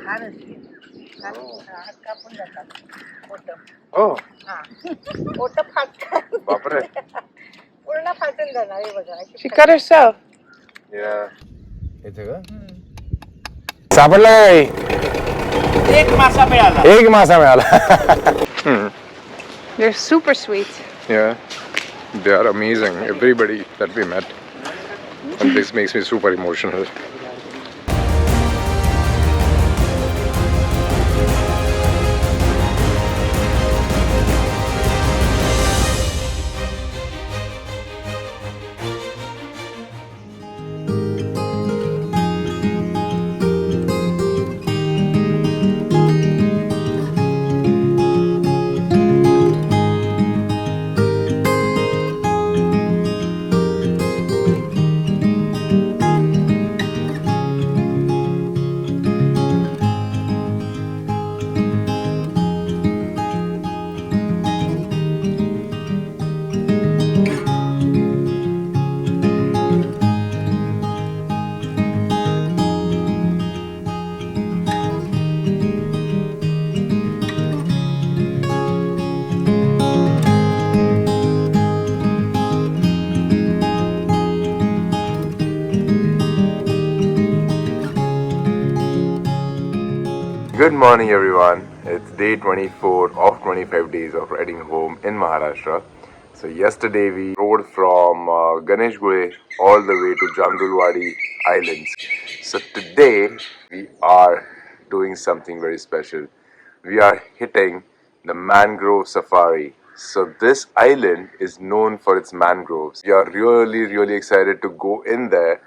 छान असते. हात कापून जातात ओट. हो हा ओट फाटतात. बापरे. पूर्ण फाटून जाणार हे बघा. She cut herself. इथे का सापडला काय? एक मासा मिळाला. एक मासा मिळाला. They're super sweet. Yeah, they are amazing. Everybody that we met, and this makes me super emotional. Good morning everyone. It's day 24 of 25 days of riding home in Maharashtra. So yesterday we rode from Ganeshgule all the way to Jambul Islands. So today we are doing something very special. We are hitting the mangrove safari. So this island is known for its mangroves. We are really excited to go in there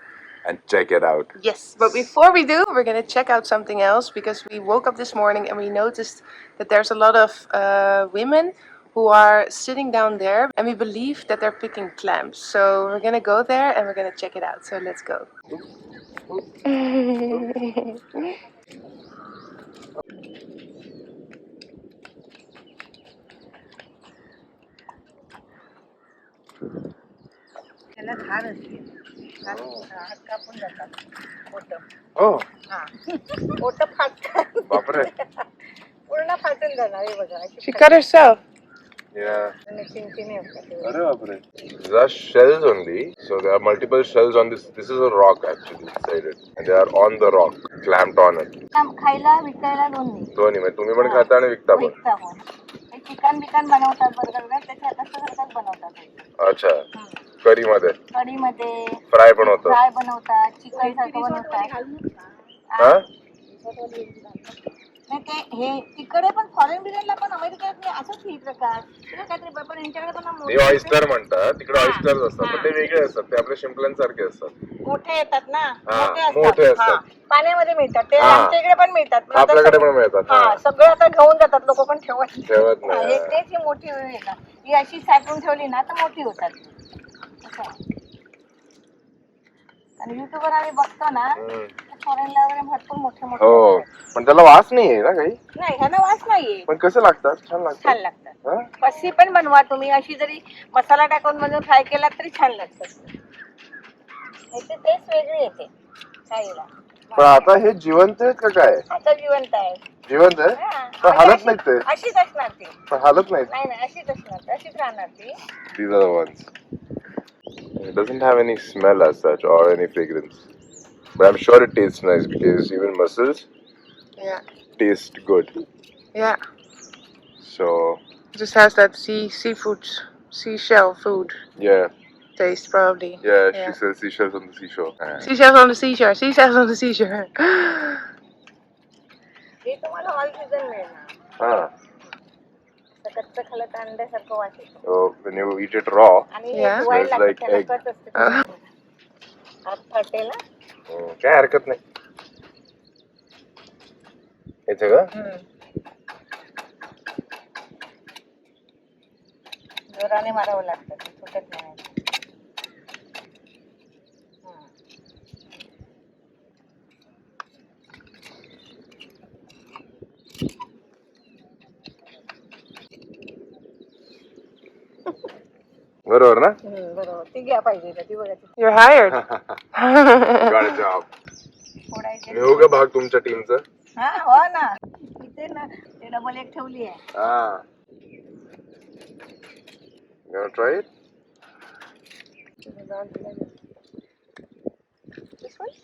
and check it out. Yes, but before we do, we're gonna check out something else because we woke up this morning and we noticed that there's a lot of women who are sitting down there, and we believe that they're picking clams. So we're gonna go there and we're gonna check it out. So let's go. त्याला छान असते. हात कापून जातात ओट. Oh, हा ओट फाटतात. बापरे. पूर्ण फाटून जाणार हे बघा. She cut herself. Yeah. चिंचिने असतात. Arre baapre. These are shells only. So there are multiple shells on this. This is a rock actually decided. And they are on the rock, clamped on it. खायला विकायला दोन्ही. दोन्ही म्हणजे तुम्ही पण खाता आणि विकता पण. विकता पण. हे चिकन बिकन बनवतात बर्गर त्याच्या हातासारखंच बनवतात. अच्छा. करी मध्ये. कढी मध्ये फ्राय पण होतं. फ्राय बनवतात, चिकन सारखं बनवतात. हा? नाही ते हे तिकडे पण फॉरेन बिर्याणीला पण अमेरिकेत असंच ही प्रकार काहीतरी पण यांच्याकडे पण हे ऑयस्टर म्हणतात. तिकडे ऑयस्टर्स असतात पण ते वेगळे असतात. ते आपल्या शिंपल्यांसारखे असतात. मोठे येतात ना. मोठे असतात. पाण्यामध्ये मिळतात ते. आमच्या इकडे पण मिळतात. आपल्याकडे पण मिळतात. हा सगळं आता घेऊन जातात लोक पण ठेवत नाही. तेच ही मोठी येतात. ही अशी साठवून ठेवली ना तर मोठी होतात. आणि युट्यूबवर आम्ही बघतो ना फॉरेनला वगैरे भरपूर मोठे मोठे. हो पण त्याला वास नाही आहे ना काही. नाही ह्याला वास नाहीये. पण कसं लागतात? छान लागतात. छान लागतात. कशी पण बनवा तुम्ही. अशी जरी मसाला टाकून बनवून फ्राय केला तरी छान लागतात. याची टेस्ट वेगळी येते खायला. पण आता हे जिवंत आहेत का काय? आता जिवंत आहे. जिवंत आहे पण हालत नाहीत ते. अशीच असणार ती. पण हालत नाहीत. नाही अशीच असणार. अशीच राहणार ती. These are the ones. It doesn't have any smell as such or any fragrance, but I'm sure it tastes nice because even mussels taste good. Yeah. So Just has that seashell food yeah, taste probably. yeah. She sells seashells on the seashore. Seashells on the seashore. Seashells on the seashore. हे तुम्हाला all season मिळणार. Ah. कच्चं खाल्लं तर अंड्यासारखं वाटेल. So when you eat it raw, आणि Yeah. smells like egg. हात फाटेल ना. काय हरकत नाही. येते का? जोराने मारावं लागतं. सुटत नाही. बरोबर ना? बरोबर. ती घ्या पाहिजे ती बघा. You're hired. Got a job. फोडायचे. मी हो का भाग तुमच्या टीमचा? हा हो ना इथे ना ते डबल एक ठेवली आहे. Ah. You wanna try it? This one?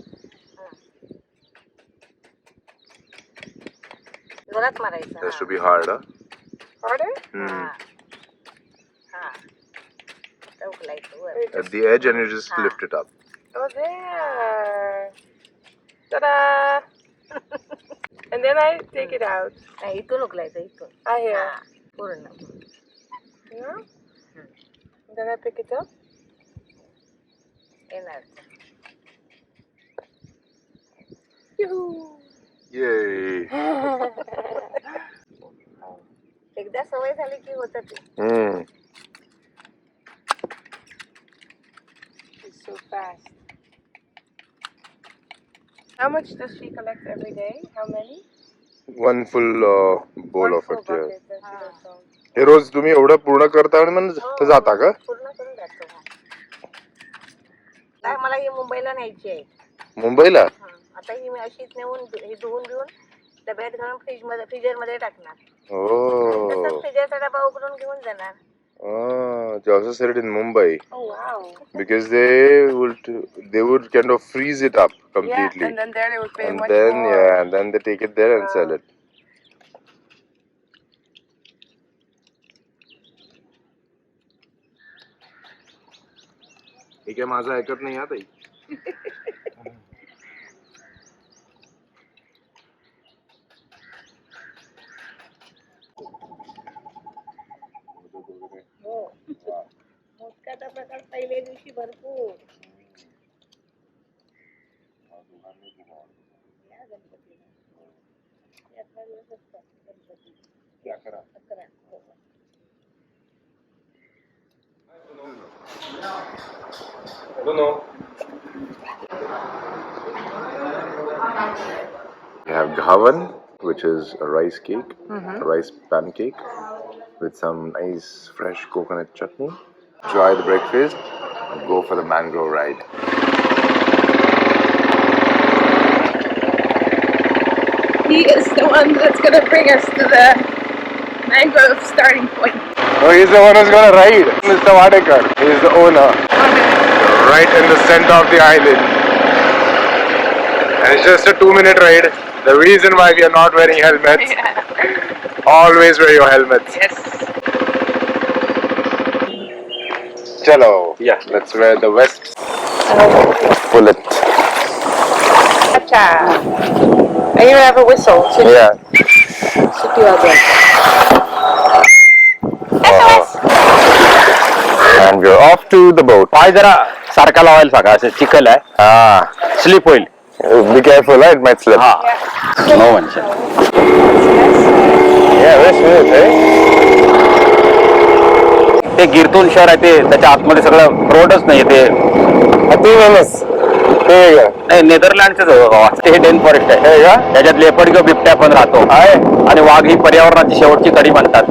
जोरात मारायचं. Has to be hard, huh? Harder? Hmm. हा आता उकलायचं वर. At the edge, and you just lift it up. Oh, there. Ta-da! And then I take it out. नाही, इथून उकलायचं इथून. I hear. हा, पूर्ण. Yeah? And then I pick it up. येणार. Yoo-hoo! Yay! एकदा सवय झाली की होतं ते. Hmm. It's so fast. How much does she collect every day? How many? One full bowl One of full it. Yeah. bucket, that's what I found. हे रोज तुम्ही एवढं पूर्ण करता आणि मग जाता का? पूर्ण करून जातो. काय मला ही मुंबईला न्यायची आहे. मुंबईला? हा, आता ही मी अशीच नेऊन ही धुवून घेऊन डब्यात घालून फ्रीजर मध्ये टाकणार. Oh. फ्रीजरचा डबा उघडून घेऊन जाणार. Ah, they also sell it in Mumbai Oh, wow. because they would kind of freeze it up completely. Yeah, and then there they would pay And much then more. yeah, and then they take it there and sell it. हे काय माझं ऐकत नाही आता. हो. मोदकाचा प्रकार पहिल्या दिवशी भरपूर. या गणपतीला. या 11 दिवस असतात गणपती. 11. हो. I don't know. We have ghavan, which is a rice cake, a rice pancake with some nice fresh coconut chutney. Enjoy the breakfast and go for the mangrove ride. He is the one that's going to bring us to the mangrove starting point. Oh, he's the one who's gonna ride. Mr. Wadekar. He's the owner. Right in the center of the island. And it's just a 2-minute ride. The reason why we are not wearing helmets. Always wear your helmets. Yes. Chalo. Yeah. Let's wear the vest. Pull it. Cha-cha. I even have a whistle. Yeah. And we're off to the boat. पाय जरा सारखा लावायला सांगा, असं चिखल आहे, Ah. Slip होईल. Be careful, right? It might slip. हा no mention. Yeah, very smooth, eh? ते गिरतून शहर आहे, ते त्याच्या आतमध्ये सगळं रोडच नाही ते. नाही, नेदरलँडचेच ते हे डेन फॉरेस्ट आहे का, त्याच्यात लेपर्ड किंवा बिबट्या पण राहतो आहे. आणि वाघ ही पर्यावरणाची शेवटची कडी म्हणतात.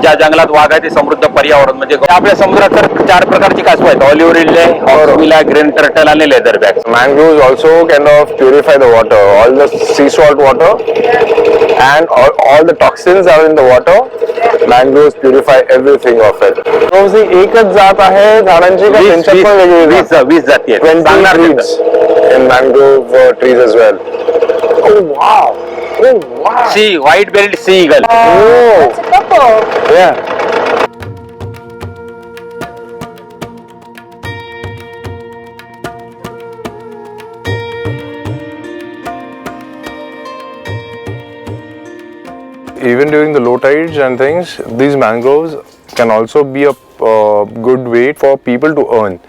ज्या जंगलात वाघ आहे ते समृद्ध पर्यावरण. म्हणजे आपल्या समुद्रात तर 4 प्रकारची कासव आहेत: ऑलिव्ह रिडले, हॉर्समिला, ग्रीन टर्टल आणि leather bag. Mangroves also kind of purify the water, all the sea salt water, and all the toxins are in the water. Mangroves purify everything of it. Mangroves ही एकच जात आहे झाडांची का त्यांच्यात पण वेगवेगळी जात? 20 जाती आहेत. 20 breeds in mangrove trees as well. Oh wow! Oh wow! Sea white belt sea eagle. Oh, It's a couple. yeah. Even during the low tides and things, these mangroves can also be a good way for people to earn.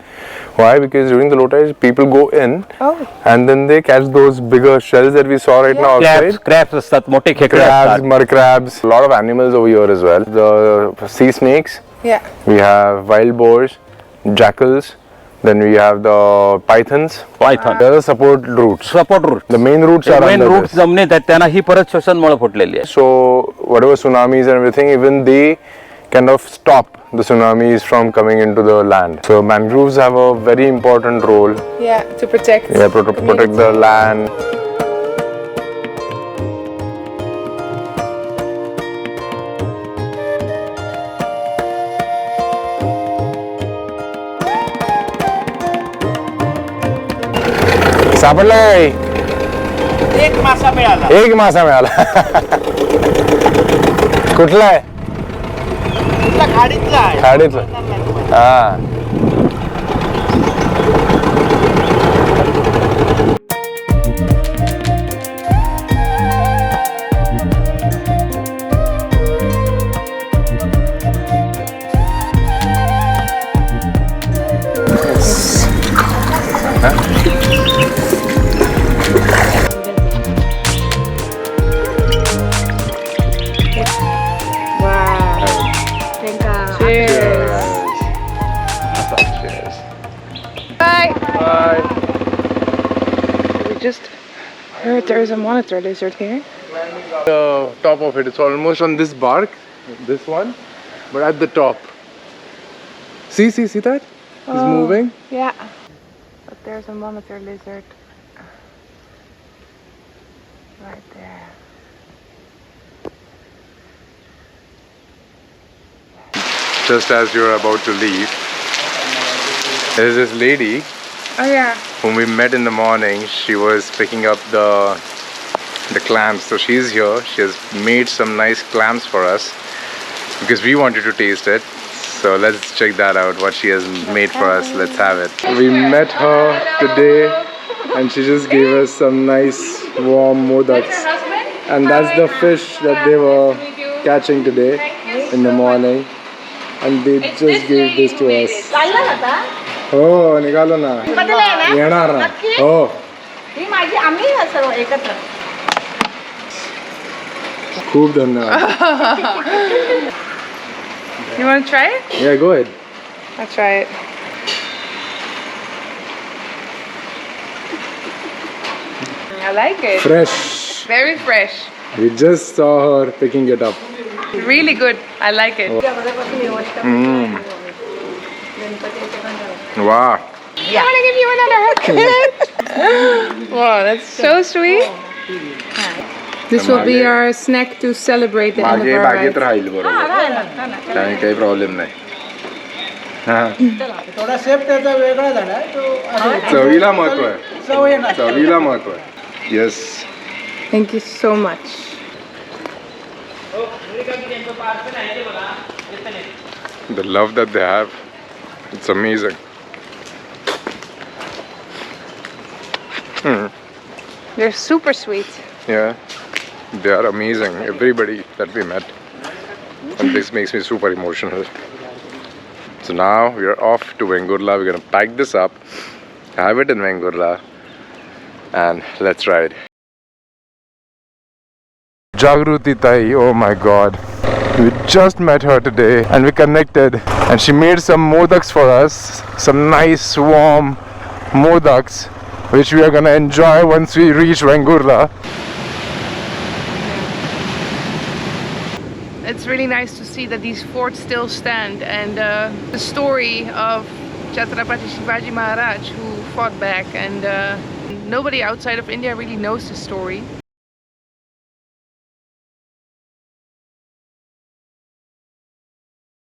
Why? Because during the low tides, people go in and then they catch those bigger shells that we saw right now outside. Crabs असतात, मोठे खेकडे Crabs, असतात. mud crabs, a lot of animals over here as well. The sea snakes, Yeah. we have wild boars, jackals, then we have the pythons. Python They're the support roots. Support root. The main roots are main under root this. जमिनीत आहेत, त्यांना ही परत श्वसनमुळे फुटलेली आहे. So whatever tsunamis and everything, even they kind of stop the tsunamis from coming into the land. So mangroves have a very important role. Yeah, to protect. Yeah, protect the land. सापडला काय? एक मासा मिळाला. एक मासा मिळाला. कुठला आहे? कुठला खाडीतला आहे? खाडीतला. हा. Bye. We just heard there's a monitor lizard here. The top of it, it's almost on this bark, this one, but at the top. See that? It's moving. Yeah. But there's a monitor lizard right there. Just as you're about to leave, there's this lady Oh yeah. whom we met in the morning. She was picking up the clams. So she's here. She has made some nice clams for us because we wanted to taste it. So let's check that out, what she has made for us. Let's have it. We met her today and she just gave us some nice warm modaks. And that's the fish that they were catching today in the morning. And they just gave this to us. हो निघालो ना. येणार ना. हो. ही माझी आम्ही सर्व एकत्र. खूप धन्यवाद. You want to try it? Yeah, go ahead. I'll try it. I like it. Fresh. Very fresh. We just saw her picking it up. Really good. I like it. Wow. I want to give you another hug. Wow, that's so sweet. This will be our snack to celebrate the end of मागे our बागेत ride. राहील बरोबर. काही problem नाही. थोडा सेप त्याचा वेगळा झाला तो. चवीला महत्व आहे. सवय ना. चवीला महत्व आहे. Yes. Thank you so much. The love that they have, it's amazing. They're super sweet. Yeah, they are amazing. Everybody that we met, and this makes me super emotional. So now we are off to Vengurla. We're gonna pack this up, have it in Vengurla, and let's ride. Jagruti Tai, oh my god. We just met her today and we connected, and she made some modaks for us, some nice warm modaks, which we are gonna enjoy once we reach Vengurla. It's really nice to see that these forts still stand, and the story of Chhatrapati Shivaji Maharaj who fought back, and nobody outside of India really knows the story.